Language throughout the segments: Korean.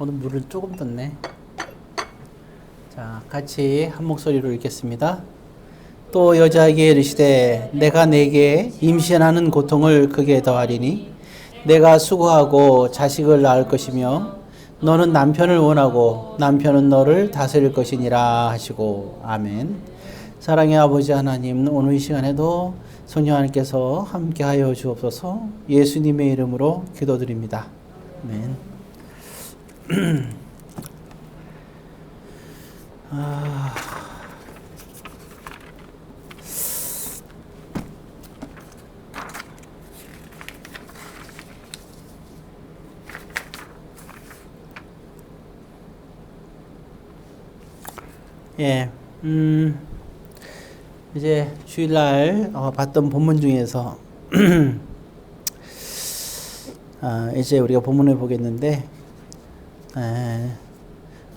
오늘 물을 조금 떴네. 자, 같이 한 목소리로 읽겠습니다. 또 여자에게 이르시되 내가 네게 임신하는 고통을 크게 더하리니 내가 수고하고 자식을 낳을 것이며 너는 남편을 원하고 남편은 너를 다스릴 것이니라 하시고. 아멘. 사랑의 아버지 하나님, 오늘 이 시간에도 성령 하나님께서 함께하여 주옵소서. 예수님의 이름으로 기도드립니다. 아멘. 예, 이제 주일날 봤던 본문 중에서 이제 우리가 본문을 보겠는데,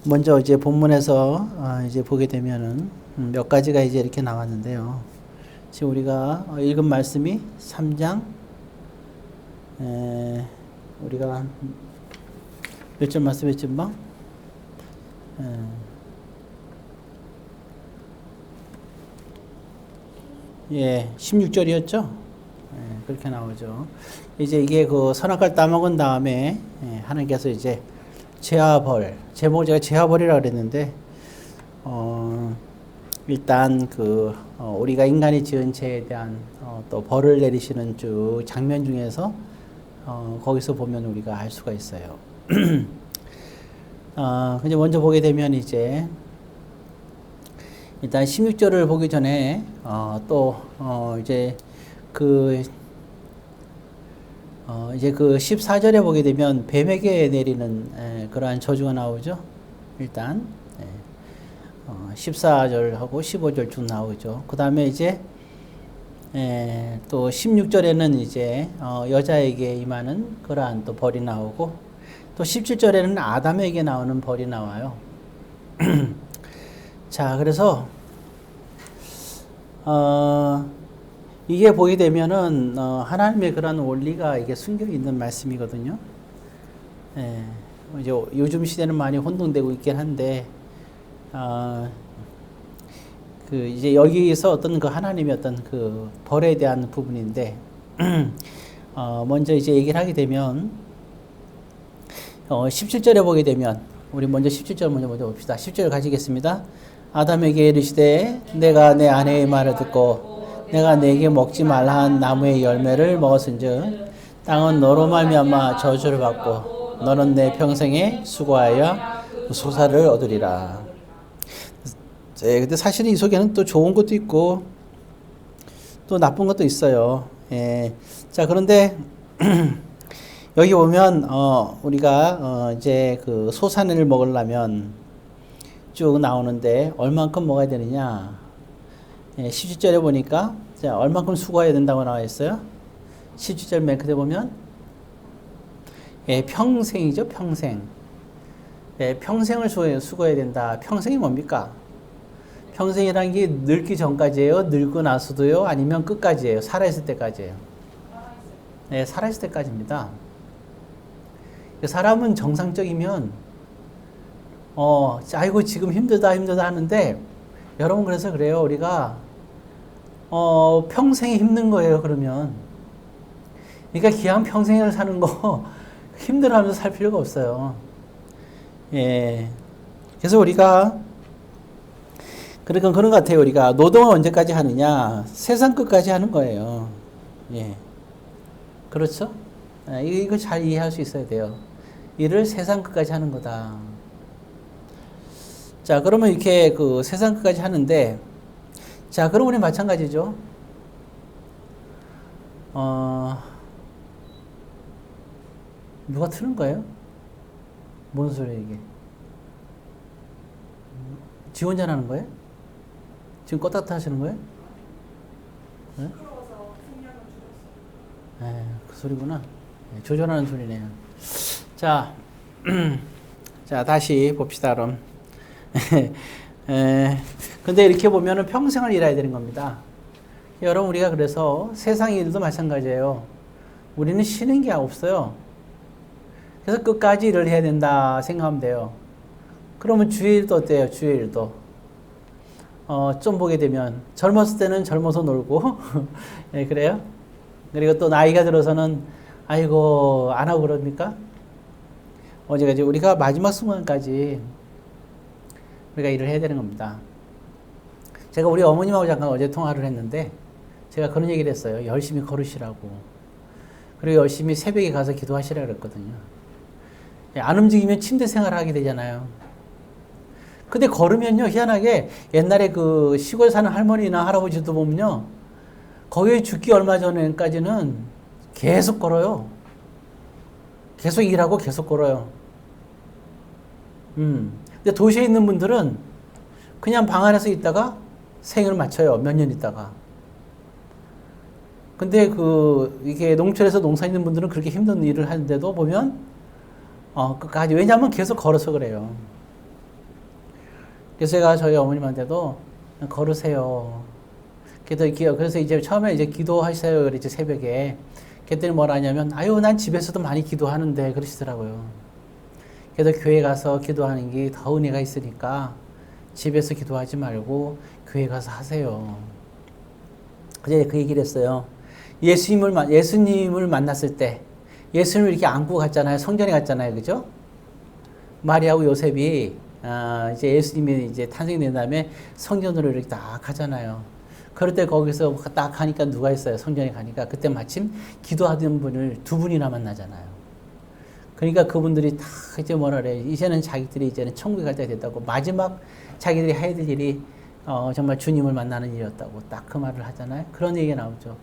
먼저 이제 본문에서 이제 보게 되면은 몇 가지가 이제 이렇게 나왔는데요. 지금 우리가 읽은 말씀이 3장, 우리가 몇 절 말씀했죠, 뭐? 예, 16절이었죠? 예, 그렇게 나오죠. 이제 이게 그 선악과를 따먹은 다음에 하나님께서 이제 죄와 벌, 제목을 제가 죄와 벌이라고 그랬는데, 일단 우리가 인간이 지은 죄에 대한 또 벌을 내리시는 쭉 장면 중에서 거기서 보면 우리가 알 수가 있어요. 근데 먼저 보게 되면 이제 일단 16절을 보기 전에 이제 그 14절에 보게 되면 뱀에게 내리는 그러한 저주가 나오죠. 일단 14절하고 15절 쭉 나오죠. 그 다음에 이제 또 16절에는 이제 여자에게 임하는 그러한 또 벌이 나오고, 또 17절에는 아담에게 나오는 벌이 나와요. 자, 그래서 이게 보게 되면은 하나님의 그런 원리가 이게 숨겨 있는 말씀이거든요. 이제 요즘 시대는 많이 혼동되고 있긴 한데, 이제 여기서 어떤 그 하나님의 어떤 그 벌에 대한 부분인데, 먼저 이제 얘기를 하게 되면 17절에 보게 되면, 우리 먼저 17절 먼저 봅시다. 10절 가지겠습니다. 아담에게 이르시되 내가 내 아내의 말을 듣고 내가 네게 먹지 말라 한 나무의 열매를 먹었은즉 땅은 너로 말미암아 저주를 받고 너는 내 평생에 수고하여 소사를 얻으리라. 근데 사실은 이 속에는 또 좋은 것도 있고 또 나쁜 것도 있어요. 자, 그런데 여기 보면 우리가 이제 그 소산을 먹으려면 쭉 나오는데 얼만큼 먹어야 되느냐? 17절에 보니까 자, 얼만큼 수고해야 된다고 나와 있어요. 17절 맨 끝에 보면 평생이죠, 평생. 평생을 수고해야 된다. 평생이 뭡니까? 평생이라는 게 늙기 전까지예요? 늙고 나서도요? 아니면 끝까지예요? 살아있을 때까지예요? 살아있을 때까지입니다. 사람은 정상적이면 아이고 지금 힘들다 하는데, 여러분 그래서 그래요. 우리가 평생이 힘든 거예요. 그러면 그러니까 기왕 평생을 사는 거 힘들어하면서 살 필요가 없어요. 그래서 우리가 그러니까 그런 것 같아요. 우리가 노동을 언제까지 하느냐? 세상 끝까지 하는 거예요. 그렇죠? 이거 잘 이해할 수 있어야 돼요. 일을 세상 끝까지 하는 거다. 자, 그러면 이렇게 그 세상 끝까지 하는데, 자, 그럼 우리 마찬가지죠. 누가 트는 거예요? 뭔 소리야, 이게? 지 혼자 하는 거예요? 지금 껐다 하시는 거예요? 네? 그 소리구나. 조절하는 소리네요. 자, 자, 다시 봅시다, 그럼. 근데 이렇게 보면은 평생을 일해야 되는 겁니다. 여러분, 우리가 그래서 세상 일도 마찬가지예요. 우리는 쉬는 게 없어요. 그래서 끝까지 일을 해야 된다 생각하면 돼요. 그러면 주일도 어때요? 주일도. 좀 보게 되면 젊었을 때는 젊어서 놀고 예, 그래요? 그리고 또 나이가 들어서는 아이고 안 하고 그럽니까? 어제까지 우리가 마지막 순간까지 우리가 일을 해야 되는 겁니다. 제가 우리 어머님하고 잠깐 어제 통화를 했는데 제가 그런 얘기를 했어요. 열심히 걸으시라고. 그리고 열심히 새벽에 가서 기도하시라 그랬거든요. 안 움직이면 침대 생활을 하게 되잖아요. 근데 걸으면요, 희한하게 옛날에 그 시골 사는 할머니나 할아버지도 보면요, 거기 죽기 얼마 전까지는 계속 걸어요. 계속 일하고 계속 걸어요. 근데 도시에 있는 분들은 그냥 방 안에서 있다가 생을 마쳐요. 몇 년 있다가. 근데 이게 농촌에서 농사 있는 분들은 그렇게 힘든 일을 하는데도 보면, 끝까지. 왜냐하면 계속 걸어서 그래요. 그래서 제가 저희 어머님한테도 걸으세요. 그래서 이제 처음에 이제 기도하세요. 그랬지, 새벽에. 그랬더니 뭐라 하냐면, 아유, 난 집에서도 많이 기도하는데, 그러시더라고요. 그래서 교회 가서 기도하는 게 더 은혜가 있으니까 집에서 기도하지 말고 교회 가서 하세요. 그제 그 얘기를 했어요. 예수님을 만났을 때, 예수님을 이렇게 안고 갔잖아요. 성전에 갔잖아요. 그죠? 마리아하고 요셉이, 이제 예수님이 이제 탄생된 다음에 성전으로 이렇게 딱 가잖아요. 그럴 때 거기서 딱 가니까 누가 있어요? 성전에 가니까. 그때 마침 기도하던 분을 두 분이나 만나잖아요. 그러니까 그분들이 다 이제 뭐라 그래. 이제는 자기들이 이제는 천국에 갈 때가 됐다고. 마지막 자기들이 해야 될 일이, 정말 주님을 만나는 일이었다고 딱 그 말을 하잖아요. 그런 얘기가 나오죠.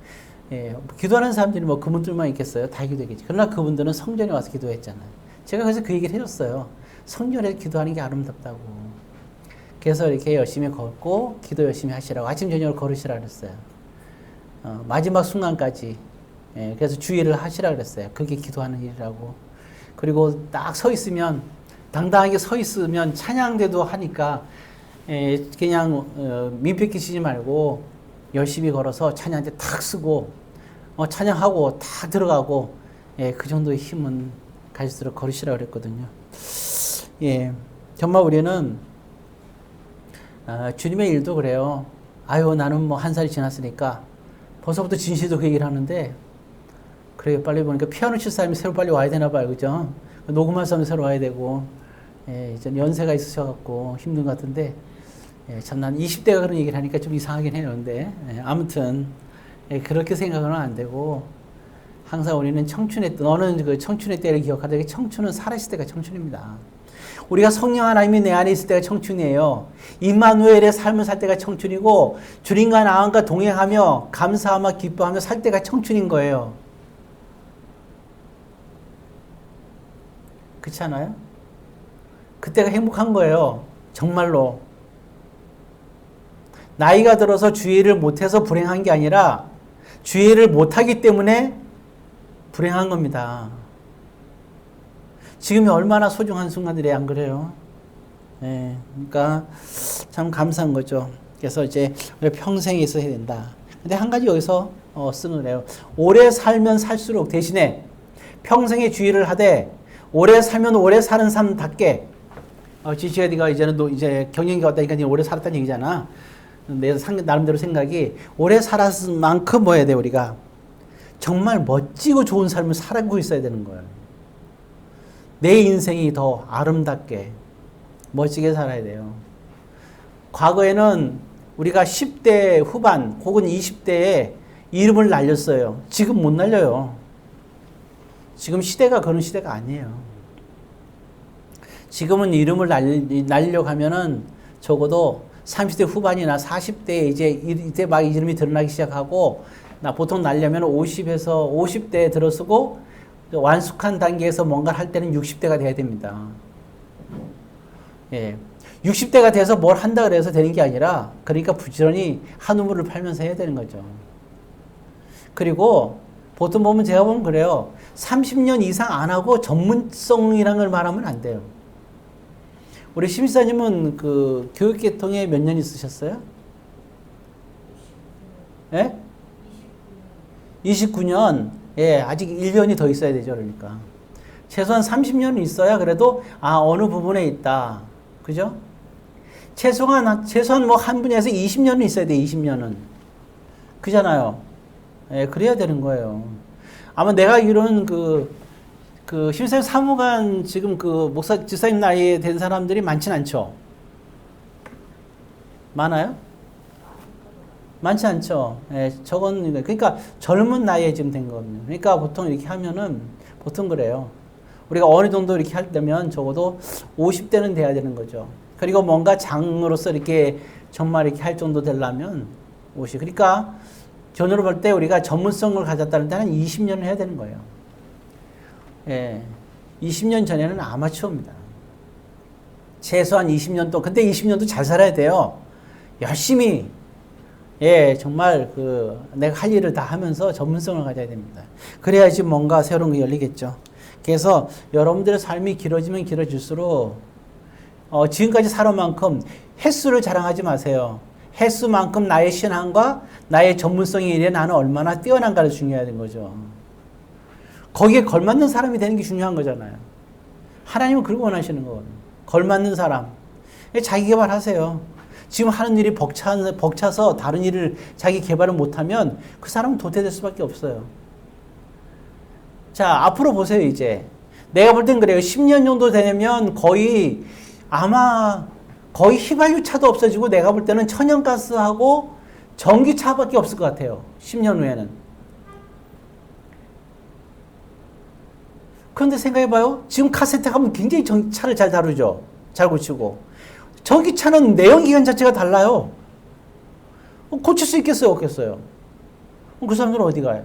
예, 기도하는 사람들이 뭐 그분들만 있겠어요? 다 기도했겠지. 그러나 그분들은 성전에 와서 기도했잖아요. 제가 그래서 그 얘기를 해줬어요. 성전에서 기도하는 게 아름답다고. 그래서 이렇게 열심히 걷고 기도 열심히 하시라고 아침 저녁을 걸으시라 그랬어요. 마지막 순간까지. 예, 그래서 주의를 하시라 그랬어요. 그게 기도하는 일이라고. 그리고 딱 서 있으면 당당하게 서 있으면 찬양대도 하니까 그냥 민폐 끼치지 말고 열심히 걸어서 찬양대 탁 쓰고 찬양하고 탁 들어가고 그 정도의 힘은 가질수록 걸으시라고 그랬거든요. 예, 정말 우리는 주님의 일도 그래요. 아유 나는 뭐 한 살이 지났으니까 벌써부터 진실도 그 얘기를 하는데 그래요. 빨리 보니까 피아노 칠 사람이 새로 빨리 와야 되나 봐요. 그죠? 녹음할 사람이 새로 와야 되고 이제 연세가 있으셔갖고 힘든 것 같은데 참 난 20대가 그런 얘기를 하니까 좀 이상하긴 해요. 근데 아무튼 그렇게 생각은 안 되고 항상 우리는 너는 그 청춘의 때를 기억하되 청춘은 살아있을 때가 청춘입니다. 우리가 성령 하나님이 내 안에 있을 때가 청춘이에요. 임마누엘의 삶을 살 때가 청춘이고 주님과 나와 동행하며 감사하며 기뻐하며 살 때가 청춘인 거예요. 그렇지 않아요? 그때가 행복한 거예요. 정말로. 나이가 들어서 주의를 못해서 불행한 게 아니라 주의를 못하기 때문에 불행한 겁니다. 지금이 얼마나 소중한 순간들이 안 그래요? 네, 그러니까 참 감사한 거죠. 그래서 이제 평생에 있어야 된다. 근데 한 가지 여기서 쓰는 거예요. 오래 살면 살수록 대신에 평생에 주의를 하되 오래 살면 오래 사는 사람답게 지시해디가 이제 경영기가 왔다니까 오래 살았다는 얘기잖아. 내 나름대로 생각이 오래 살았을 만큼 뭐 해야 돼 우리가 정말 멋지고 좋은 삶을 살고 있어야 되는 거예요. 내 인생이 더 아름답게 멋지게 살아야 돼요. 과거에는 우리가 10대 후반 혹은 20대에 이름을 날렸어요. 지금 못 날려요. 지금 시대가 그런 시대가 아니에요. 지금은 이름을 날리려고 하면은 적어도 30대 후반이나 40대에 이때 막 이름이 드러나기 시작하고 보통 날려면 50대에 들어서고 완숙한 단계에서 뭔가를 할 때는 60대가 돼야 됩니다. 예. 60대가 돼서 뭘 한다 그래서 되는 게 아니라 그러니까 부지런히 한 우물을 팔면서 해야 되는 거죠. 그리고 보통 보면 제가 보면 그래요. 30년 이상 안 하고 전문성이라는 걸 말하면 안 돼요. 우리 심사님은 그 교육계통에 몇 년 있으셨어요? 예? 29년. 예, 아직 1년이 더 있어야 되죠. 그러니까. 최소한 30년은 있어야 그래도 어느 부분에 있다. 그죠? 최소한 뭐 한 분야에서 20년은 있어야 돼. 20년은. 그잖아요. 예, 그래야 되는 거예요. 아마 내가 알기로는 심사위 사무관 지금 목사 지사님 나이에 된 사람들이 많진 않죠. 많아요? 많지 않죠. 예, 그러니까 젊은 나이에 지금 된 거거든요. 그러니까 보통 이렇게 하면은 보통 그래요. 우리가 어느 정도 이렇게 할 때면 적어도 50대는 돼야 되는 거죠. 그리고 뭔가 장으로서 이렇게 정말 이렇게 할 정도 되려면 50. 그러니까 전으로 볼 때 우리가 전문성을 가졌다는 데는 20년을 해야 되는 거예요. 예. 20년 전에는 아마추어입니다. 최소한 20년 동안. 근데 20년도 잘 살아야 돼요. 열심히. 예, 정말 내가 할 일을 다 하면서 전문성을 가져야 됩니다. 그래야지 뭔가 새로운 게 열리겠죠. 그래서 여러분들의 삶이 길어지면 길어질수록 지금까지 살아온 만큼 횟수를 자랑하지 마세요. 횟수만큼 나의 신앙과 나의 전문성에 이래 나는 얼마나 뛰어난가를 중요해야 되는 거죠. 거기에 걸맞는 사람이 되는 게 중요한 거잖아요. 하나님은 그걸 원하시는 거거든요. 걸맞는 사람. 자기 개발하세요. 지금 하는 일이 벅차서 다른 일을 자기 개발을 못하면 그 사람은 도태될 수밖에 없어요. 자, 앞으로 보세요, 이제. 내가 볼 땐 그래요. 10년 정도 되면 아마 거의 휘발유 차도 없어지고 내가 볼 때는 천연가스하고 전기차밖에 없을 것 같아요. 10년 후에는. 그런데 생각해봐요. 지금 카세트 하면 굉장히 차를 잘 다루죠. 잘 고치고. 전기차는 내연기관 자체가 달라요. 고칠 수 있겠어요? 없겠어요? 그 사람들은 어디 가요?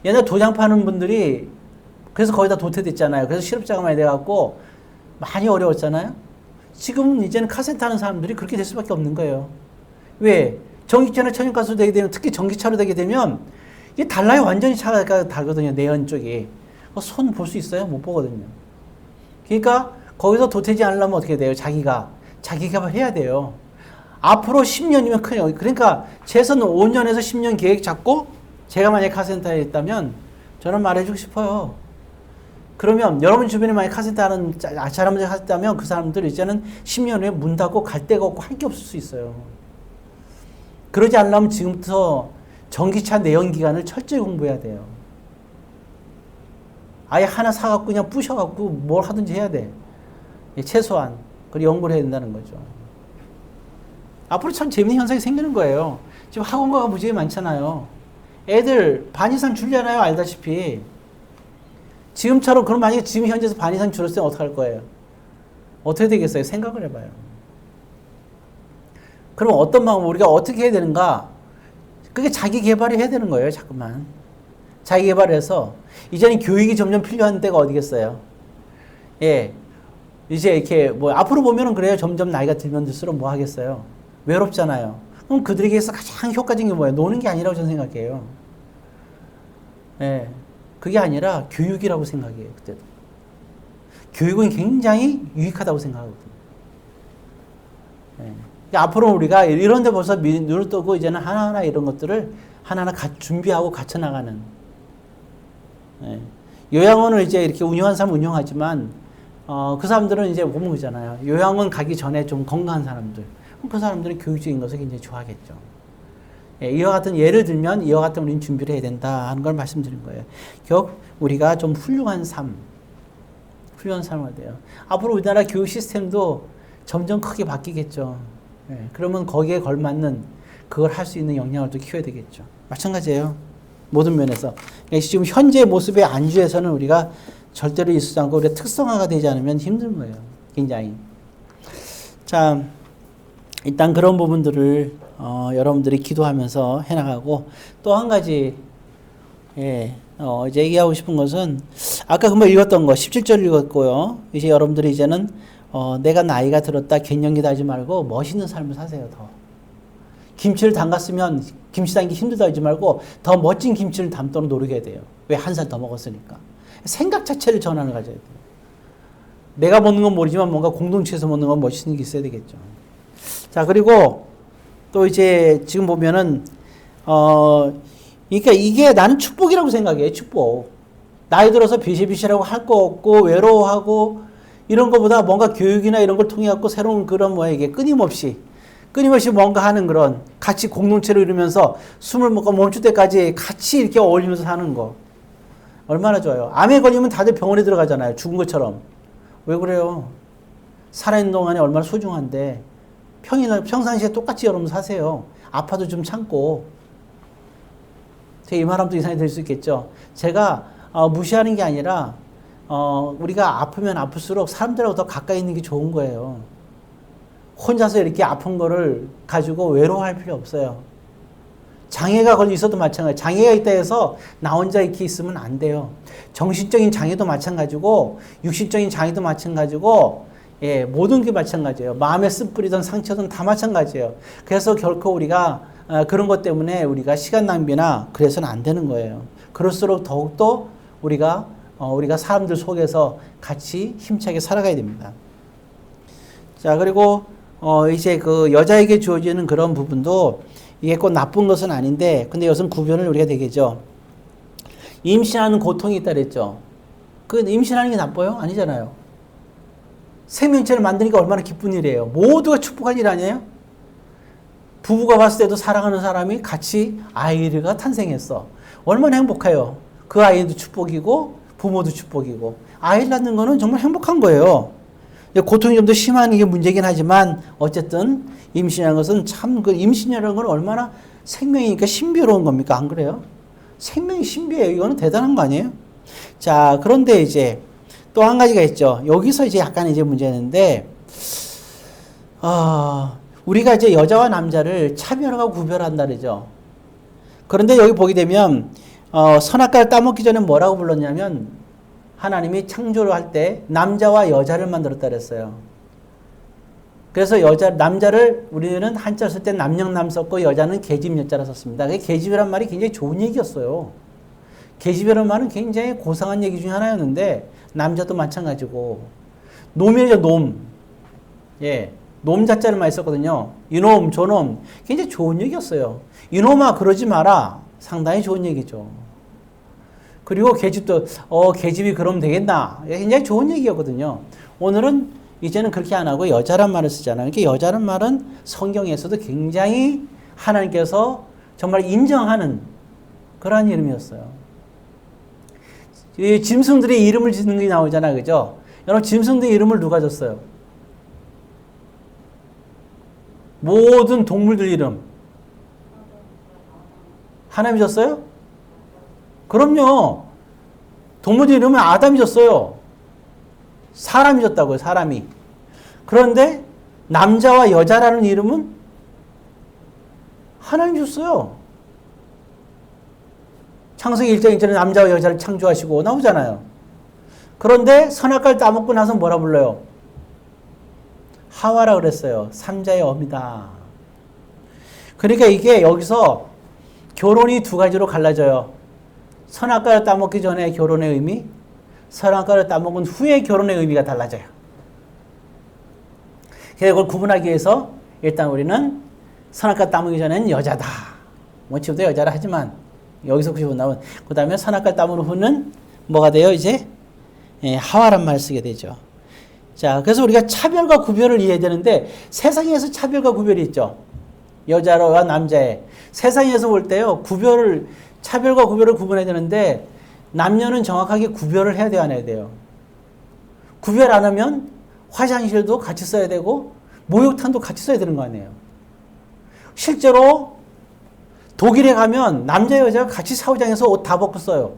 옛날 도장 파는 분들이 그래서 거의 다 도태됐잖아요. 그래서 실업자가 많이 돼갖고 많이 어려웠잖아요. 지금 이제는 카세트 하는 사람들이 그렇게 될 수밖에 없는 거예요. 왜? 전기차나 천연가스로 되게 되면, 특히 전기차로 되게 되면 이게 달라요. 완전히 차가 다르거든요. 내연 쪽이. 손 볼 수 있어요? 못 보거든요. 그러니까 거기서 도태지 않으려면 어떻게 돼요? 자기 개발해야 돼요. 앞으로 10년이면 큰일. 그러니까 최소한 5년에서 10년 계획 잡고 제가 만약에 카센터에 있다면 저는 말해주고 싶어요. 그러면 여러분 주변에 만약에 카센터 하는 사람들이 하셨다면 그 사람들 이제는 10년 후에 문 닫고 갈 데가 없고 할 게 없을 수 있어요. 그러지 않으려면 지금부터 전기차 내연기관을 철저히 공부해야 돼요. 아예 하나 사갖고 그냥 부셔갖고 뭘 하든지 해야 돼. 최소한. 그리고 연구를 해야 된다는 거죠. 앞으로 참 재밌는 현상이 생기는 거예요. 지금 학원가가 무지하게 많잖아요. 애들 반 이상 줄잖아요. 알다시피. 지금처럼 그럼 만약에 지금 현재에서 반 이상 줄었을 때 어떻게 할 거예요? 어떻게 되겠어요? 생각을 해봐요. 그럼 어떤 방법 우리가 어떻게 해야 되는가? 그게 자기 개발을 해야 되는 거예요. 자꾸만. 자기 개발해서 이제는 교육이 점점 필요한 때가 어디겠어요? 예. 이제 이렇게 앞으로 보면은 그래요. 점점 나이가 들면 들수록 뭐 하겠어요? 외롭잖아요. 그럼 그들에게서 가장 효과적인 게 뭐예요? 노는 게 아니라고 저는 생각해요. 예. 그게 아니라 교육이라고 생각해요. 그때도. 교육은 굉장히 유익하다고 생각하거든요. 예. 앞으로 우리가 이런 데 벌써 눈을 뜨고 이제는 하나하나 이런 것들을 하나하나 준비하고 갖춰 나가는. 예. 요양원을 이제 이렇게 운영하는 사람은 운영하지만 그 사람들은 이제 보면 그잖아요. 요양원 가기 전에 좀 건강한 사람들. 그 사람들은 교육적인 것을 굉장히 좋아하겠죠. 예, 이와 같은 예를 들면 이와 같은 우리는 준비를 해야 된다 하는 걸 말씀드린 거예요. 결국 우리가 좀 훌륭한 삶을 돼요. 앞으로 우리나라 교육 시스템도 점점 크게 바뀌겠죠. 예, 그러면 거기에 걸맞는 그걸 할 수 있는 역량을 또 키워야 되겠죠. 마찬가지예요. 모든 면에서. 그러니까 지금 현재 모습에 안주해서는 우리가 절대로 있지 않고 우리가 특성화가 되지 않으면 힘든 거예요. 굉장히. 자, 일단 그런 부분들을 여러분들이 기도하면서 해나가고 또 한 가지 이제 얘기하고 싶은 것은 아까 금방 읽었던 거 17절 읽었고요. 이제 여러분들이 이제는 내가 나이가 들었다 갱년기다 하지 말고 멋있는 삶을 사세요. 더 김치를 담갔으면 김치 담기 힘들다 하지 말고 더 멋진 김치를 담도록 노력해야 돼요. 왜? 한 살 더 먹었으니까. 생각 자체를 전환을 가져야 돼요. 내가 먹는 건 모르지만 뭔가 공동체에서 먹는 건 멋있는 게 있어야 되겠죠. 자, 그리고 또 이제 지금 보면은 그러니까 이게 나는 축복이라고 생각해. 축복. 나이 들어서 비실비실하고 할 거 없고 외로워하고 이런 것보다 뭔가 교육이나 이런 걸 통해 갖고 새로운 그런 이게 끊임없이 뭔가 하는 그런 같이 공동체로 이루면서 숨을 멈출 때까지 같이 이렇게 어울리면서 사는 거 얼마나 좋아요. 암에 걸리면 다들 병원에 들어가잖아요. 죽은 것처럼. 왜 그래요? 살아있는 동안에 얼마나 소중한데 평상시에 똑같이 여러분 사세요. 아파도 좀 참고. 제가 이 말하면 또 이상이 될 수 있겠죠. 제가 무시하는 게 아니라 우리가 아프면 아플수록 사람들하고 더 가까이 있는 게 좋은 거예요. 혼자서 이렇게 아픈 거를 가지고 외로워할 필요 없어요. 장애가 걸려 있어도 마찬가지. 장애가 있다 해서 나 혼자 이렇게 있으면 안 돼요. 정신적인 장애도 마찬가지고 육신적인 장애도 마찬가지고 예, 모든 게 마찬가지예요. 마음에 쓴뿌리든 상처든 다 마찬가지예요. 그래서 결코 우리가 그런 것 때문에 우리가 시간 낭비나 그래서는 안 되는 거예요. 그럴수록 더욱더 우리가 사람들 속에서 같이 힘차게 살아가야 됩니다. 자, 그리고 이제 그 여자에게 주어지는 그런 부분도 이게 꼭 나쁜 것은 아닌데, 근데 이것은 구별을 우리가 되겠죠. 임신하는 고통이 있다 그랬죠. 그 임신하는 게 나빠요? 아니잖아요. 생명체를 만드니까 얼마나 기쁜 일이에요. 모두가 축복한 일 아니에요? 부부가 봤을 때도 사랑하는 사람이 같이 아이가 탄생했어. 얼마나 행복해요. 그 아이도 축복이고 부모도 축복이고 아이를 낳는 거는 정말 행복한 거예요. 고통이 좀 더 심한 게 문제긴 하지만 어쨌든 임신이라는 것은 참 그 임신이라는 건 얼마나 생명이니까 신비로운 겁니까? 안 그래요? 생명이 신비해요. 이거는 대단한 거 아니에요? 자, 그런데 이제 또 한 가지가 있죠. 여기서 이제 약간 이제 문제는데 우리가 이제 여자와 남자를 차별하고 구별한다 그러죠. 그런데 여기 보게 되면 선악과를 따먹기 전에 뭐라고 불렀냐면 하나님이 창조를 할 때 남자와 여자를 만들었다 그랬어요. 그래서 남자를 우리는 한자 쓸 때 남영남 썼고 여자는 계집여자라 썼습니다. 계집이란 말이 굉장히 좋은 얘기였어요. 계집이라는 말은 굉장히 고상한 얘기 중에 하나였는데 남자도 마찬가지고 놈이죠, 놈. 예, 놈 자자를 많이 썼거든요. 이놈, 저놈. 굉장히 좋은 얘기였어요. 이놈아 그러지 마라. 상당히 좋은 얘기죠. 그리고 계집도 계집이 그럼 되겠나. 굉장히 좋은 얘기였거든요. 오늘은 이제는 그렇게 안 하고 여자란 말을 쓰잖아요. 그러니까 여자란 말은 성경에서도 굉장히 하나님께서 정말 인정하는 그러한 이름이었어요. 이 짐승들의 이름을 짓는 게 나오잖아요. 그죠? 여러분 짐승들의 이름을 누가 줬어요? 모든 동물들 이름 하나님이 줬어요? 그럼요. 동물들 이름은 아담이 줬어요. 사람이 줬다고요. 사람이. 그런데 남자와 여자라는 이름은 하나님이 줬어요. 창세기 1장 1절에 남자와 여자를 창조하시고 나오잖아요. 그런데 선악과를 따먹고 나서 뭐라 불러요? 하와라 그랬어요. 삼자의 어미다. 그러니까 이게 여기서 결혼이 두 가지로 갈라져요. 선악과를 따먹기 전에 결혼의 의미, 선악과를 따먹은 후에 결혼의 의미가 달라져요. 그래서 그걸 구분하기 위해서 일단 우리는 선악과 따먹기 전에는 여자다. 원칙부터 여자라 하지만 여기서 구분 나온 그 다음에 선악과를 따먹은 후는 뭐가 돼요? 이제 하와란 말을 쓰게 되죠. 자, 그래서 우리가 차별과 구별을 이해해야 되는데 세상에서 차별과 구별이 있죠. 여자와 남자의 세상에서 볼 때요 차별과 구별을 구분해야 되는데 남녀는 정확하게 구별을 해야 돼요, 안 해야 돼요? 구별 안 하면 화장실도 같이 써야 되고 목욕탕도 같이 써야 되는 거 아니에요? 실제로 독일에 가면 남자 여자가 같이 샤워장에서 옷 다 벗고 써요.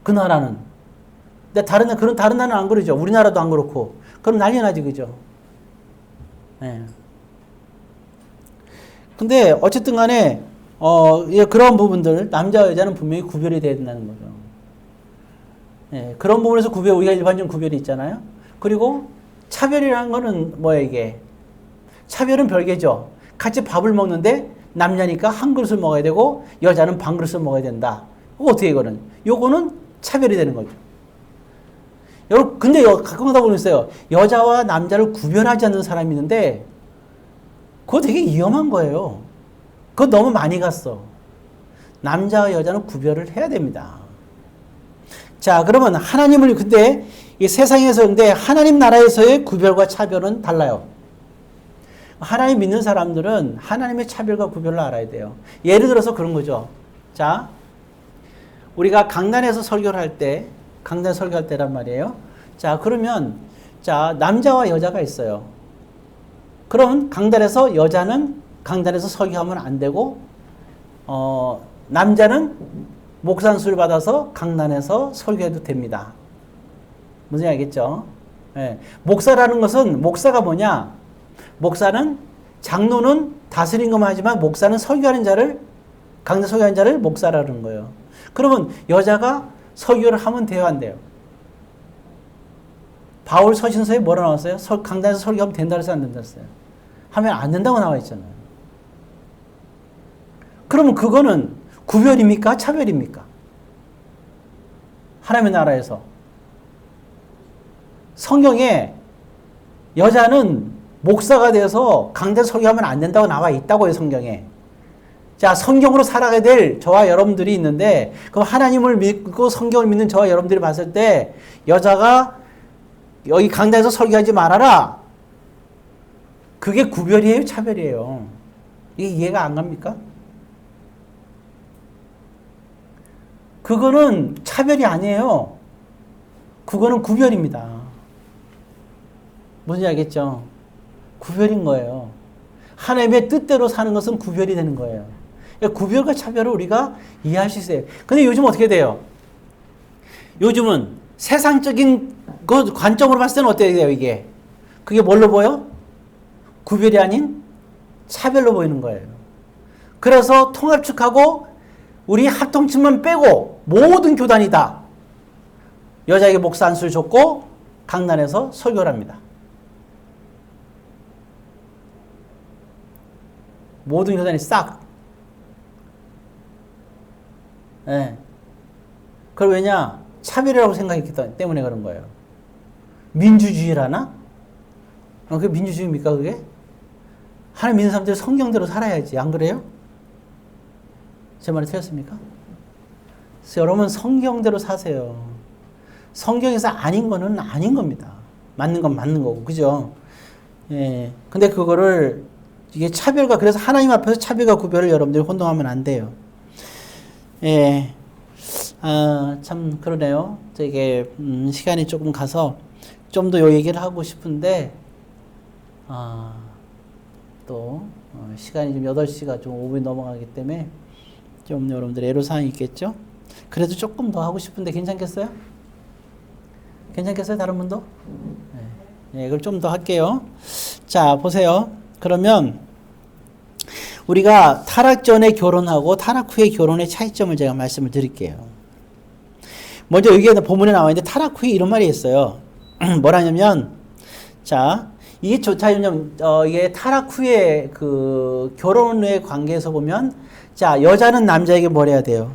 그 나라는. 근데 다른 나라는 안 그러죠. 우리나라도 안 그렇고. 그럼 난리 나지, 그죠? 네. 근데 어쨌든 간에 그런 부분들 남자와 여자는 분명히 구별이 돼야 된다는 거죠. 예, 그런 부분에서 우리가 일반적인 구별이 있잖아요. 그리고 차별이라는 거는 뭐예요, 이게? 차별은 별개죠. 같이 밥을 먹는데 남자니까 한 그릇을 먹어야 되고 여자는 반 그릇을 먹어야 된다. 어떻게 이거는? 요거는 차별이 되는 거죠. 여러분, 근데 가끔 하다 보면 여자와 남자를 구별하지 않는 사람이 있는데 그거 되게 위험한 거예요. 그거 너무 많이 갔어. 남자와 여자는 구별을 해야 됩니다. 자, 그러면 하나님을 근데 이 세상에서 근데 하나님 나라에서의 구별과 차별은 달라요. 하나님 믿는 사람들은 하나님의 차별과 구별을 알아야 돼요. 예를 들어서 그런 거죠. 자, 우리가 강단에서 설교를 할 때, 강단 설교할 때란 말이에요. 자, 그러면 자, 남자와 여자가 있어요. 그럼 강단에서 여자는 강단에서 설교하면 안 되고 남자는 목산수를 받아서 강단에서 설교해도 됩니다. 무슨 알겠죠? 네. 목사라는 것은 목사가 뭐냐? 목사는 장로는 다스린 것만 하지만 목사는 설교하는 자를 강단 설교하는 자를 목사라는 거예요. 그러면 여자가 설교를 하면 돼요, 안 돼요? 바울 서신서에 뭐라 나왔어요? 강단에서 설교하면 된다 그래서 안 된다 그랬어요. 하면 안 된다고 나와 있잖아요. 그러면 그거는 구별입니까? 차별입니까? 하나님의 나라에서. 성경에 여자는 목사가 돼서 강단 설교하면 안 된다고 나와 있다고요, 성경에. 자, 성경으로 살아가야 될 저와 여러분들이 있는데, 그럼 하나님을 믿고 성경을 믿는 저와 여러분들이 봤을 때, 여자가 여기 강단에서 설교하지 말아라. 그게 구별이에요, 차별이에요? 이게 이해가 안 갑니까? 그거는 차별이 아니에요. 그거는 구별입니다. 뭔지 알겠죠? 구별인 거예요. 하나님의 뜻대로 사는 것은 구별이 되는 거예요. 그러니까 구별과 차별을 우리가 이해할 수 있어요. 근데 요즘 어떻게 돼요? 요즘은 세상적인 그 관점으로 봤을 때는 어떻게 돼요, 이게? 그게 뭘로 보여? 구별이 아닌 차별로 보이는 거예요. 그래서 통합 측하고 우리 합통층만 빼고 모든 교단이 다 여자에게 목사 안수를 줬고 강단에서 설교를 합니다. 모든 교단이 싹. 네. 그럼 왜냐? 차별이라고 생각했기 때문에 그런 거예요. 민주주의라나? 그게 민주주의입니까, 그게? 하나님 믿는 사람들이 성경대로 살아야지. 안 그래요? 제 말이 틀렸습니까? 그래서 여러분 성경대로 사세요. 성경에서 아닌 거는 아닌 겁니다. 맞는 건 맞는 거고. 그죠? 예. 근데 그거를 이게 차별과 그래서 하나님 앞에서 차별과 구별을 여러분들이 혼동하면 안 돼요. 예. 아, 참 그러네요. 되게 시간이 조금 가서 좀 더 요 얘기를 하고 싶은데 또 시간이 좀 8시가 좀 5분이 넘어가기 때문에 좀 여러분들 애로사항이 있겠죠? 그래도 조금 더 하고 싶은데 괜찮겠어요? 괜찮겠어요? 다른 분도? 네, 이걸 좀 더 할게요. 자, 보세요. 그러면 우리가 타락 전에 결혼하고 타락 후에 결혼의 차이점을 제가 말씀을 드릴게요. 먼저 여기에 본문에 나와 있는데 타락 후에 이런 말이 있어요. 뭐라냐면 자, 이게 이게 타락 후에 그 결혼의 관계에서 보면 자, 여자는 남자에게 뭘 해야 돼요?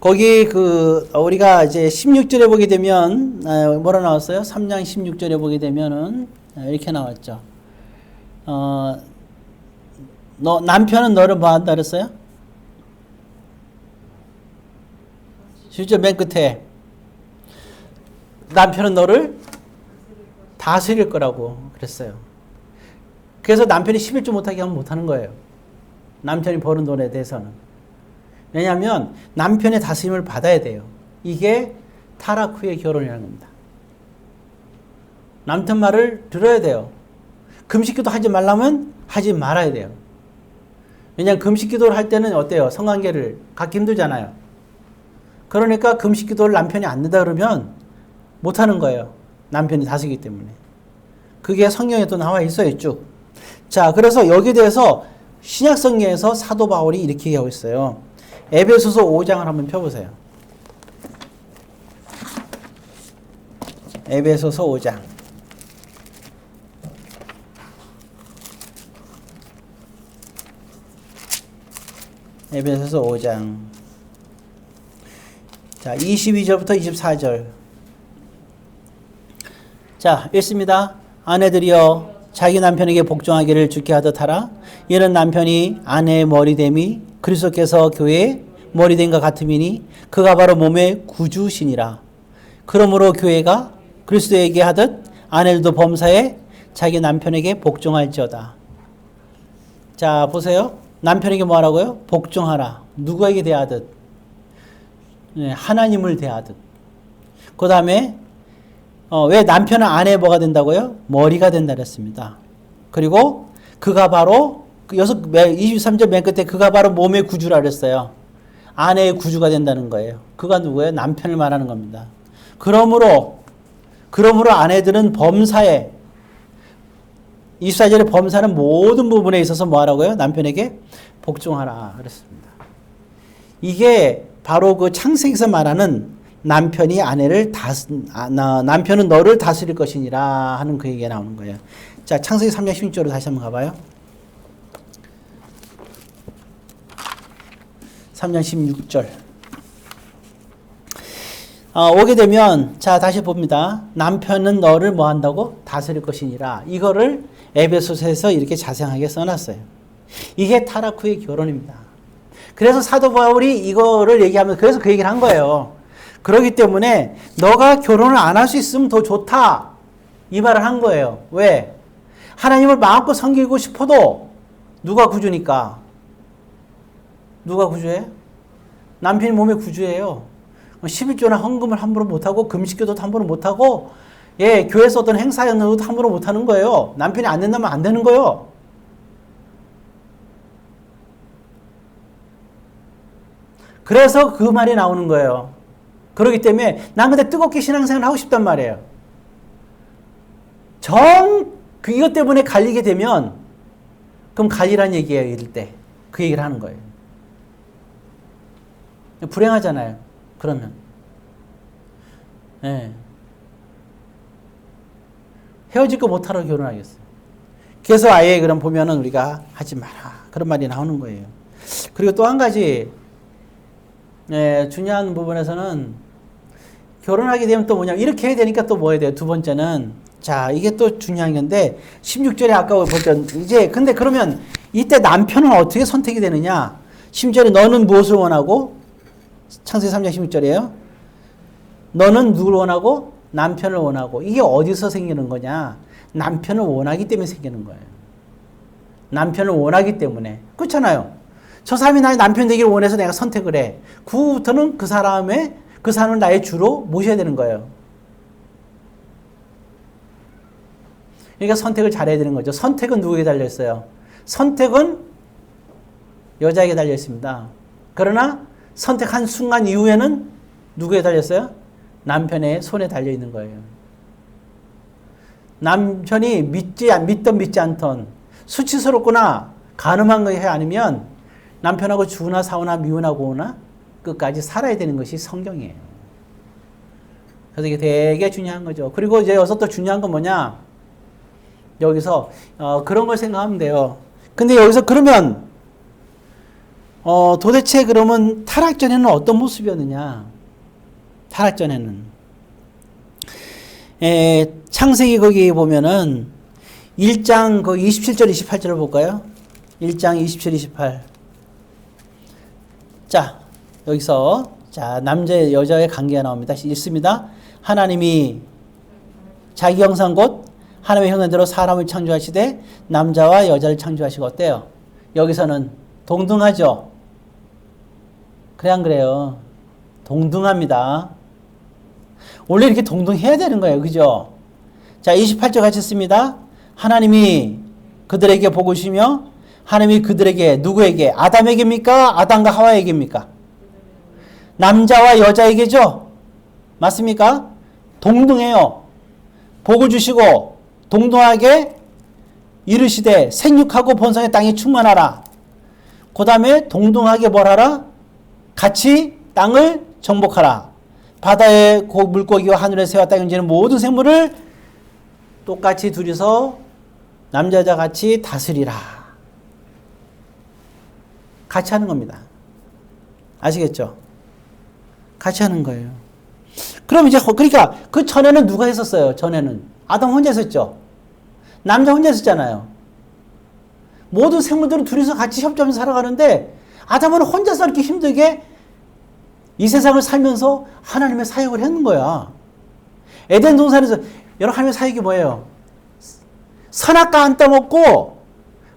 거기 우리가 이제 16절에 보게 되면 뭐라 나왔어요? 3장 16절에 보게 되면은 이렇게 나왔죠. 남편은 너를 뭐 한다 그랬어요? 17절 맨 끝에 남편은 너를 다스릴 거라고 그랬어요. 그래서 남편이 11조 못하게 하면 못하는 거예요. 남편이 버는 돈에 대해서는. 왜냐하면 남편의 다스림을 받아야 돼요. 이게 타락 후의 결혼이라는 겁니다. 남편 말을 들어야 돼요. 금식기도 하지 말라면 하지 말아야 돼요. 왜냐하면 금식기도를 할 때는 어때요? 성관계를 갖기 힘들잖아요. 그러니까 금식기도를 남편이 안 된다 그러면 못하는 거예요. 남편이 다스리기 때문에. 그게 성경에 또 나와 있어요, 쭉. 자, 그래서 여기에 대해서 신약성경에서 사도 바울이 이렇게 얘기하고 있어요. 에베소서 5장을 한번 펴보세요. 에베소서 5장. 에베소서 5장. 자, 22절부터 24절. 자, 읽습니다. 아내들이여 자기 남편에게 복종하기를 주께 하듯 하라. 이는 남편이 아내의 머리됨이 그리스도께서 교회의 머리됨과 같음이니 그가 바로 몸의 구주시니라. 그러므로 교회가 그리스도에게 하듯 아내들도 범사에 자기 남편에게 복종할지어다. 자, 보세요. 남편에게 뭐 하라고요? 복종하라. 누구에게 대하듯? 하나님을 대하듯. 그 다음에 왜 남편은 아내의 뭐가 된다고요? 머리가 된다 그랬습니다. 그리고 그가 바로 23절 맨 끝에 그가 바로 몸의 구주라 그랬어요. 아내의 구주가 된다는 거예요. 그가 누구예요? 남편을 말하는 겁니다. 그러므로 아내들은 범사에 24절에 범사는 모든 부분에 있어서 뭐 하라고요? 남편에게 복종하라 그랬습니다. 이게 바로 그 창세기에서 말하는 남편이 남편은 너를 다스릴 것이니라 하는 그 얘기가 나오는 거예요. 자, 창세기 3장 16절로 다시 한번 가봐요. 3장 16절. 오게 되면, 자, 다시 봅니다. 남편은 너를 뭐 한다고? 다스릴 것이니라. 이거를 에베소서에서 이렇게 자세하게 써놨어요. 이게 타락 후의 결혼입니다. 그래서 사도 바울이 이거를 얘기하면서 그래서 그 얘기를 한 거예요. 그렇기 때문에 너가 결혼을 안 할 수 있으면 더 좋다. 이 말을 한 거예요. 왜? 하나님을 마음껏 섬기고 싶어도 누가 구주니까? 누가 구주해? 남편이 몸의 구주예요. 11조나 헌금을 함부로 못하고 금식기도도 함부로 못하고 교회에서 어떤 행사였는데도 함부로 못하는 거예요. 남편이 안 된다면 안 되는 거예요. 그래서 그 말이 나오는 거예요. 그렇기 때문에 난 근데 뜨겁게 신앙생활을 하고 싶단 말이에요. 이것 때문에 갈리게 되면 그럼 갈리란 얘기예요. 이럴 때. 그 얘기를 하는 거예요. 불행하잖아요. 그러면. 헤어질 거 못하러 결혼하겠어요. 그래서 아예 그럼 보면은 우리가 하지 마라. 그런 말이 나오는 거예요. 그리고 또 한 가지, 중요한 부분에서는 결혼하게 되면 또 뭐냐면 이렇게 해야 되니까 또 뭐 해야 돼요? 두 번째는, 자, 이게 또 중요한 건데, 16절에 아까 보던, 근데 그러면 이때 남편은 어떻게 선택이 되느냐? 10절에 너는 무엇을 원하고? 창세기 3장 16절이에요. 너는 누굴 원하고? 남편을 원하고. 이게 어디서 생기는 거냐? 남편을 원하기 때문에 생기는 거예요. 남편을 원하기 때문에. 그렇잖아요. 저 사람이 나의 남편 되기를 원해서 내가 선택을 해. 그 후부터는 그 사람을 나의 주로 모셔야 되는 거예요. 그러니까 선택을 잘해야 되는 거죠. 선택은 누구에게 달려있어요? 선택은 여자에게 달려있습니다. 그러나 선택한 순간 이후에는 누구에 달렸어요? 남편의 손에 달려있는 거예요. 남편이 믿던 믿지 않던 수치스럽거나 가늠한 것이 아니면 남편하고 주나 사오나 미운하고 오나 끝까지 살아야 되는 것이 성경이에요. 그래서 이게 되게 중요한 거죠. 그리고 이제 여기서 또 중요한 건 뭐냐? 여기서 그런 걸 생각하면 돼요. 근데 여기서 그러면 도대체 그러면 타락 전에는 어떤 모습이었느냐? 타락 전에는 창세기 거기 보면은 1장 그 27절 28절을 볼까요? 1장 27, 28. 자, 여기서 자, 남자 여자의 관계가 나옵니다. 읽습니다. 하나님이 자기 형상 곧 하나님의 형상대로 사람을 창조하시되 남자와 여자를 창조하시고 어때요? 여기서는 동등하죠? 그래 안 그래요? 동등합니다. 원래 이렇게 동등해야 되는 거예요. 그죠? 자, 28절 같이 씁니다. 하나님이 그들에게 복을 주시며 하나님이 그들에게 누구에게? 아담에게입니까? 아담과 하와에게입니까? 남자와 여자에게죠? 맞습니까? 동등해요. 복을 주시고 동등하게 이르시되 생육하고 번성의 땅에 충만하라. 그 다음에 동등하게 뭘 하라? 같이 땅을 정복하라. 바다의 물고기와 하늘의 새와 땅에 움직이는 모든 생물을 똑같이 둘이서 남자 여자 같이 다스리라. 같이 하는 겁니다. 아시겠죠? 같이 하는 거예요. 그럼 이제 그러니까 그 전에는 누가 했었어요? 전에는 아담 혼자 했었죠. 남자 혼자 있었잖아요. 모든 생물들은 둘이서 같이 협조하면서 살아가는데 아담은 혼자서 이렇게 힘들게 이 세상을 살면서 하나님의 사역을 했는 거야. 에덴 동산에서 여러분 하나님의 사역이 뭐예요? 선악과 안 따먹고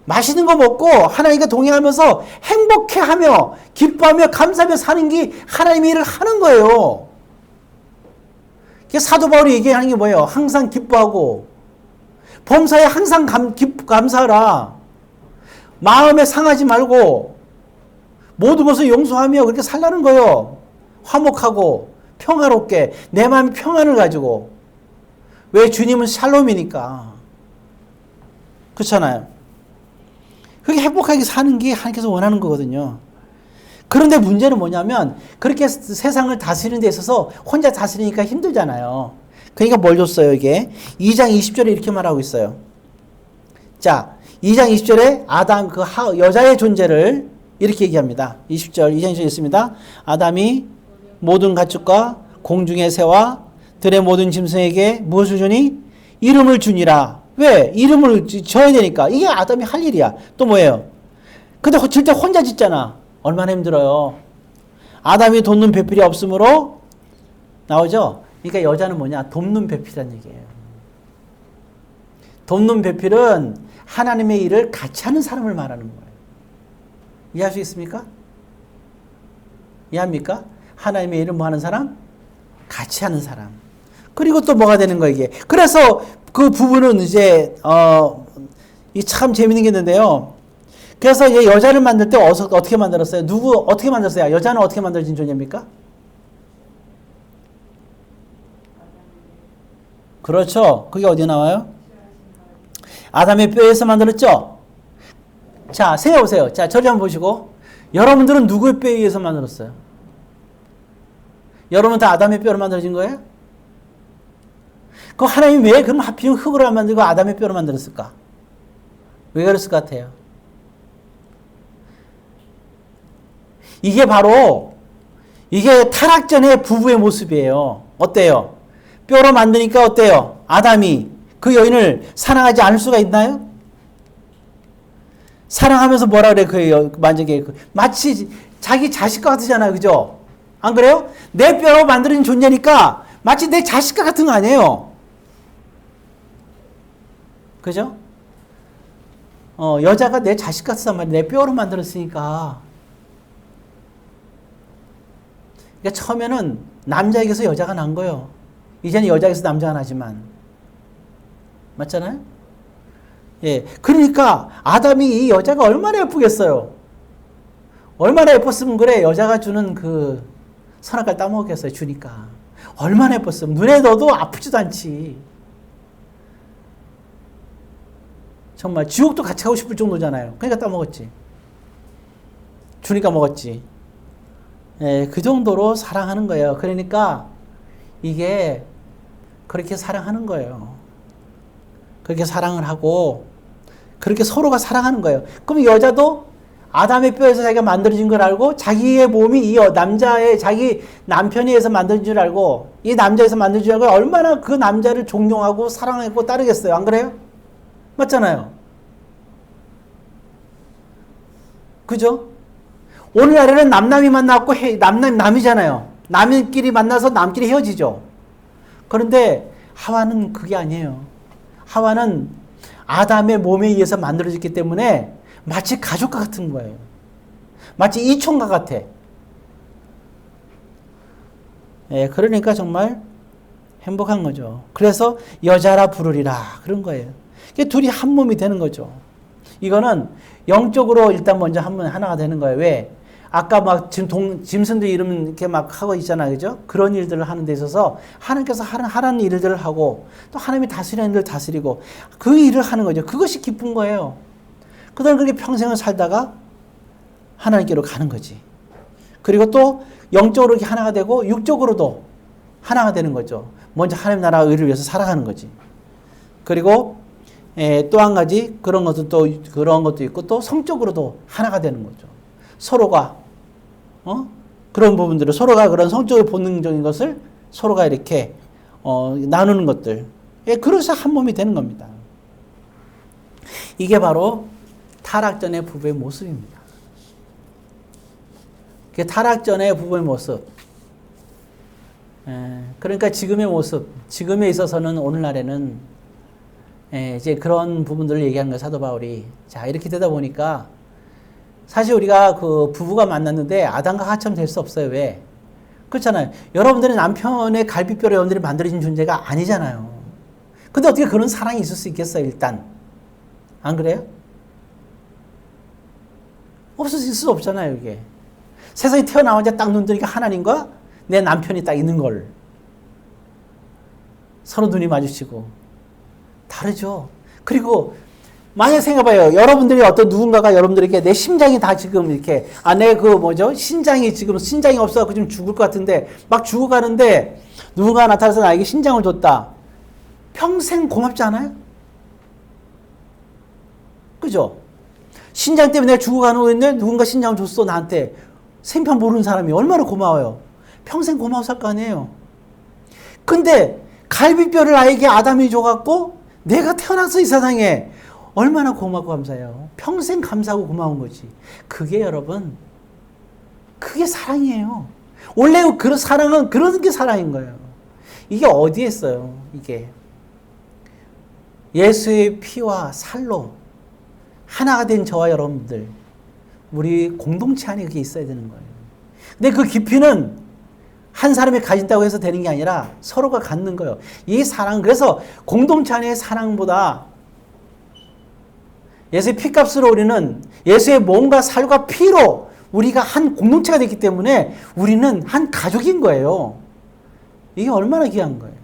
맛있는 거 먹고 하나님과 동행하면서 행복해하며 기뻐하며 감사하며 사는 게 하나님의 일을 하는 거예요. 사도 바울이 얘기하는 게 뭐예요? 항상 기뻐하고 범사에 항상 감사하라. 마음에 상하지 말고 모든 것을 용서하며 그렇게 살라는 거예요. 화목하고 평화롭게 내 마음의 평안을 가지고. 왜? 주님은 샬롬이니까. 그렇잖아요. 그렇게 행복하게 사는 게 하나님께서 원하는 거거든요. 그런데 문제는 뭐냐면 그렇게 세상을 다스리는 데 있어서 혼자 다스리니까 힘들잖아요. 그러니까 뭘 줬어요 이게? 2장 20절에 이렇게 말하고 있어요. 자, 2장 20절에 아담 그 여자의 존재를 이렇게 얘기합니다. 20절 2장 20절에 있습니다. 아담이 모든 가축과 공중의 새와 들의 모든 짐승에게 무엇을 주니? 이름을 주니라. 왜? 이름을 줘야 되니까. 이게 아담이 할 일이야. 또 뭐예요? 근데 절대 혼자 짓잖아. 얼마나 힘들어요. 아담이 돕는 배필이 없으므로 나오죠? 그러니까 여자는 뭐냐? 돕는 배필이라는 얘기예요. 돕는 배필은 하나님의 일을 같이 하는 사람을 말하는 거예요. 이해할 수 있습니까? 이해합니까? 하나님의 일을 뭐 하는 사람? 같이 하는 사람. 그리고 또 뭐가 되는 거예요, 이게. 그래서 그 부분은 이제, 이 참 재밌는 게 있는데요. 그래서 이제 여자를 만들 때 어떻게 만들었어요? 어떻게 만들었어요? 여자는 어떻게 만들어진 존재입니까? 그렇죠. 그게 어디 나와요? 아담의 뼈에서 만들었죠? 자, 세워보세요. 자, 저리 한번 보시고. 여러분들은 누구의 뼈에 의해서 만들었어요? 여러분 다 아담의 뼈로 만들어진 거예요? 그 하나님이 왜 그럼 하필 흙으로 안 만들고 아담의 뼈로 만들었을까? 왜 그랬을 것 같아요? 이게 바로 이게 타락 전의 부부의 모습이에요. 어때요? 뼈로 만드니까 어때요? 아담이 그 여인을 사랑하지 않을 수가 있나요? 사랑하면서 뭐라 그래? 만약에 마치 자기 자식과 같으잖아요. 그죠? 안 그래요? 내 뼈로 만들어진 존재니까 마치 내 자식과 같은 거 아니에요? 그죠? 여자가 내 자식 같단 말이야. 내 뼈로 만들었으니까. 그러니까 처음에는 남자에게서 여자가 난 거예요. 이제는 여자에게서 남자가 나지만. 맞잖아요? 예. 그러니까 아담이 이 여자가 얼마나 예쁘겠어요. 얼마나 예뻤으면 그래. 여자가 주는 그 선악과를 따먹겠어요. 주니까. 얼마나 예뻤으면. 눈에 넣어도 아프지도 않지. 정말 지옥도 같이 가고 싶을 정도잖아요. 그러니까 따먹었지. 주니까 먹었지. 예, 그 정도로 사랑하는 거예요. 그러니까 이게 그렇게 사랑하는 거예요. 그렇게 사랑을 하고 그렇게 서로가 사랑하는 거예요. 그럼 여자도 아담의 뼈에서 자기가 만들어진 걸 알고 자기의 몸이 이 남자의 자기 남편에 의해서 만들어진 줄 알고 이 남자에서 만들어진 줄 알고 얼마나 그 남자를 존경하고 사랑하고 따르겠어요. 안 그래요? 맞잖아요. 그죠? 오늘날에는 남남이 만나고 남이잖아요. 남끼리 만나서 남끼리 헤어지죠. 그런데 하와는 그게 아니에요. 하와는 아담의 몸에 의해서 만들어졌기 때문에 마치 가족과 같은 거예요. 마치 이촌과 같아. 예, 그러니까 정말 행복한 거죠. 그래서 여자라 부르리라 그런 거예요. 둘이 한 몸이 되는 거죠. 이거는 영적으로 일단 먼저 하나가 되는 거예요. 왜? 아까 막 지금 짐승들 이름 이렇게 막 하고 있잖아요. 그죠? 그런 일들을 하는 데 있어서 하나님께서 하라는 일들을 하고 또 하나님이 다스리는 일을 다스리고 그 일을 하는 거죠. 그것이 기쁜 거예요. 그 다음에 그렇게 평생을 살다가 하나님께로 가는 거지. 그리고 또 영적으로 이렇게 하나가 되고 육적으로도 하나가 되는 거죠. 먼저 하나님 나라 의를 위해서 살아가는 거지. 그리고 또 한 가지 그런 것도 있고 또 성적으로도 하나가 되는 거죠. 서로가 그런 부분들을 서로가 그런 성적인 본능적인 것을 서로가 이렇게 나누는 것들. 그래서 한 몸이 되는 겁니다. 이게 바로 타락전의 부부의 모습입니다. 그게 타락전의 부부의 모습. 그러니까 지금의 모습, 지금에 있어서는 오늘날에는 이제 그런 부분들을 얘기하는 거예요, 사도 바울이. 자, 이렇게 되다 보니까 사실 우리가 그 부부가 만났는데 아담과 하와처럼 될 수 없어요. 왜? 그렇잖아요. 여러분들의 남편의 갈비뼈로 여러분들이 만들어진 존재가 아니잖아요. 근데 어떻게 그런 사랑이 있을 수 있겠어요, 일단? 안 그래요? 없을 수 없잖아요, 이게. 세상에 태어나자마자 딱 눈뜨니까 하나님과 내 남편이 딱 있는 걸. 서로 눈이 마주치고. 다르죠. 그리고 만약에 생각해봐요. 여러분들이 어떤 누군가가 여러분들에게 내 심장이 다 지금 이렇게, 내 신장이 지금 신장이 없어갖고 좀 죽을 것 같은데, 막 죽어가는데, 누군가 나타나서 나에게 신장을 줬다. 평생 고맙지 않아요? 그죠? 신장 때문에 내가 죽어가는 거였는데, 누군가 신장을 줬어, 나한테. 생판 모르는 사람이 얼마나 고마워요. 평생 고마웠을 거 아니에요. 근데, 갈비뼈를 나에게 아담이 줘갖고, 내가 태어나서 이 세상에, 얼마나 고맙고 감사해요. 평생 감사하고 고마운 거지. 그게 여러분, 그게 사랑이에요. 원래 그런 사랑은 그런 게 사랑인 거예요. 이게 어디에 있어요? 이게 예수의 피와 살로 하나가 된 저와 여러분들, 우리 공동체 안에 그게 있어야 되는 거예요. 근데 그 깊이는 한 사람이 가진다고 해서 되는 게 아니라 서로가 갖는 거예요. 이 사랑, 그래서 공동체 안의 사랑보다 예수의 피값으로 우리는 예수의 몸과 살과 피로 우리가 한 공동체가 됐기 때문에 우리는 한 가족인 거예요. 이게 얼마나 귀한 거예요.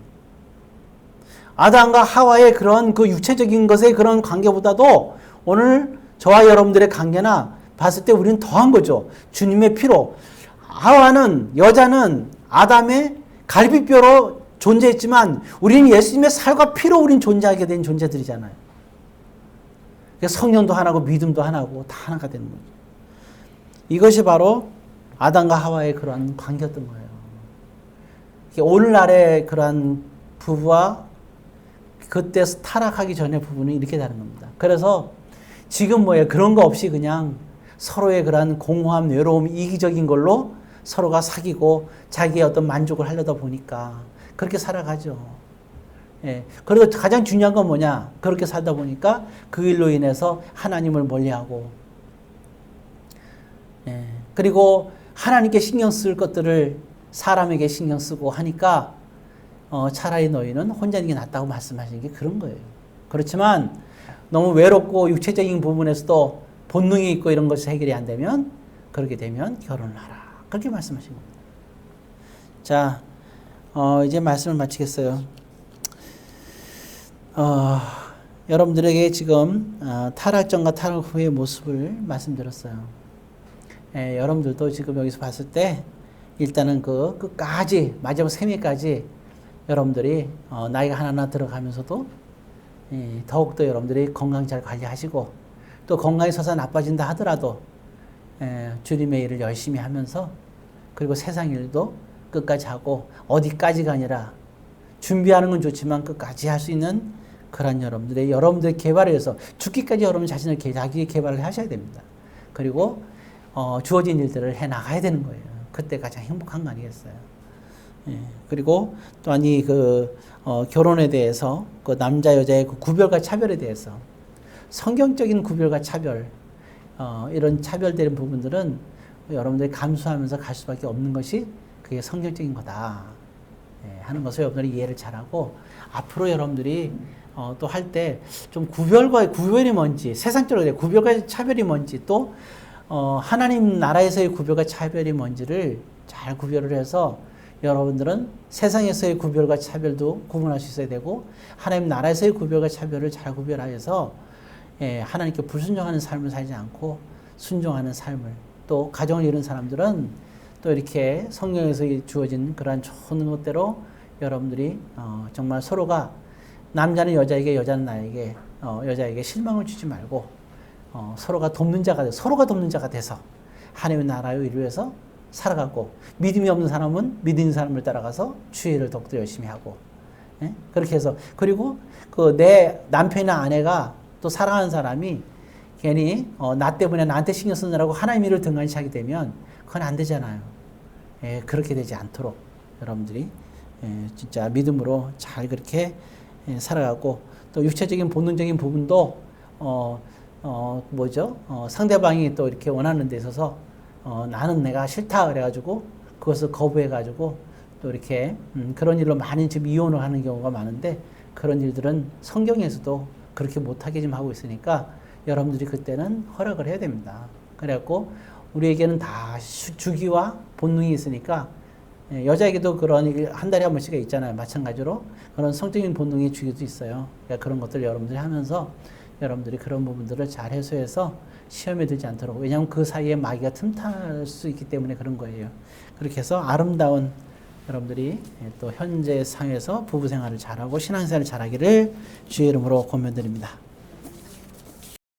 아담과 하와의 그런 그 육체적인 것의 그런 관계보다도 오늘 저와 여러분들의 관계나 봤을 때 우리는 더한 거죠. 주님의 피로. 하와는, 여자는 아담의 갈비뼈로 존재했지만 우리는 예수님의 살과 피로 우리는 존재하게 된 존재들이잖아요. 성령도 하나고 믿음도 하나고 다 하나가 되는 거죠. 이것이 바로 아담과 하와의 그런 관계였던 거예요. 오늘날의 그런 부부와 그때 타락하기 전의 부부는 이렇게 다른 겁니다. 그래서 지금 뭐예요? 그런 거 없이 그냥 서로의 그런 공허함, 외로움, 이기적인 걸로 서로가 사귀고 자기의 어떤 만족을 하려다 보니까 그렇게 살아가죠. 예. 그래도 가장 중요한 건 뭐냐? 그렇게 살다 보니까 그 일로 인해서 하나님을 멀리하고, 예. 그리고 하나님께 신경 쓸 것들을 사람에게 신경 쓰고 하니까, 차라리 너희는 혼자 있는 게 낫다고 말씀하시는 게 그런 거예요. 그렇지만 너무 외롭고 육체적인 부분에서도 본능이 있고 이런 것이 해결이 안 되면, 그렇게 되면 결혼을 하라. 그렇게 말씀하신 겁니다. 자, 이제 말씀을 마치겠어요. 여러분들에게 지금 타락 전과 타락 후의 모습을 말씀드렸어요. 여러분들도 지금 여기서 봤을 때 일단은 그 끝까지 마지막 생애까지 여러분들이 나이가 하나하나 들어가면서도 더욱더 여러분들이 건강 잘 관리하시고 또 건강이 서서 나빠진다 하더라도 주님의 일을 열심히 하면서 그리고 세상 일도 끝까지 하고 어디까지가 아니라 준비하는 건 좋지만 끝까지 할 수 있는 그런 여러분들의 개발을 위해서 죽기까지 여러분 자신을 자기 개발을 하셔야 됩니다. 그리고 주어진 일들을 해 나가야 되는 거예요. 그때 가장 행복한 거 아니겠어요? 예. 그리고 또한 이 결혼에 대해서 그 남자 여자의 그 구별과 차별에 대해서 성경적인 구별과 차별 이런 차별되는 부분들은 여러분들이 감수하면서 갈 수밖에 없는 것이 그게 성경적인 거다. 하는 것을 여러분들이 이해를 잘하고 앞으로 여러분들이 또 할 때 좀 구별이 뭔지 세상적으로 구별과 차별이 뭔지 또 하나님 나라에서의 구별과 차별이 뭔지를 잘 구별을 해서 여러분들은 세상에서의 구별과 차별도 구분할 수 있어야 되고 하나님 나라에서의 구별과 차별을 잘 구별하여서 하나님께 불순종하는 삶을 살지 않고 순종하는 삶을 또 가정을 이룬 사람들은 또 이렇게 성경에서 주어진 그러한 좋은 것대로 여러분들이 정말 서로가 남자는 여자에게 여자는 나에게 여자에게 실망을 주지 말고 서로가 돕는 자가 돼서 하나님의 나라의 일을 위해서 살아가고 믿음이 없는 사람은 믿는 사람을 따라가서 주의 일을 더욱더 열심히 하고 그렇게 해서 그리고 내 남편이나 아내가 또 사랑하는 사람이 괜히 나 때문에 나한테 신경 쓰느라고 하나님 일을 등한시하게 되면 그건 안 되잖아요. 예, 그렇게 되지 않도록 여러분들이 진짜 믿음으로 잘 그렇게 살아가고 또 육체적인 본능적인 부분도 상대방이 또 이렇게 원하는 데 있어서 나는 내가 싫다 그래가지고 그것을 거부해가지고 또 이렇게 그런 일로 많이 지금 이혼을 하는 경우가 많은데 그런 일들은 성경에서도 그렇게 못하게 좀 하고 있으니까 여러분들이 그때는 허락을 해야 됩니다. 그래갖고 우리에게는 다 주기와 본능이 있으니까 여자에게도 그런 한 달에 한 번씩 있잖아요. 마찬가지로 그런 성적인 본능이 주기도 있어요. 그러니까 그런 것들 여러분들이 하면서 여러분들이 그런 부분들을 잘 해소해서 시험에 들지 않도록 왜냐하면 그 사이에 마귀가 틈탈 수 있기 때문에 그런 거예요. 그렇게 해서 아름다운 여러분들이 또 현재 상에서 부부 생활을 잘하고 신앙생활을 잘하기를 주의 이름으로 권면드립니다.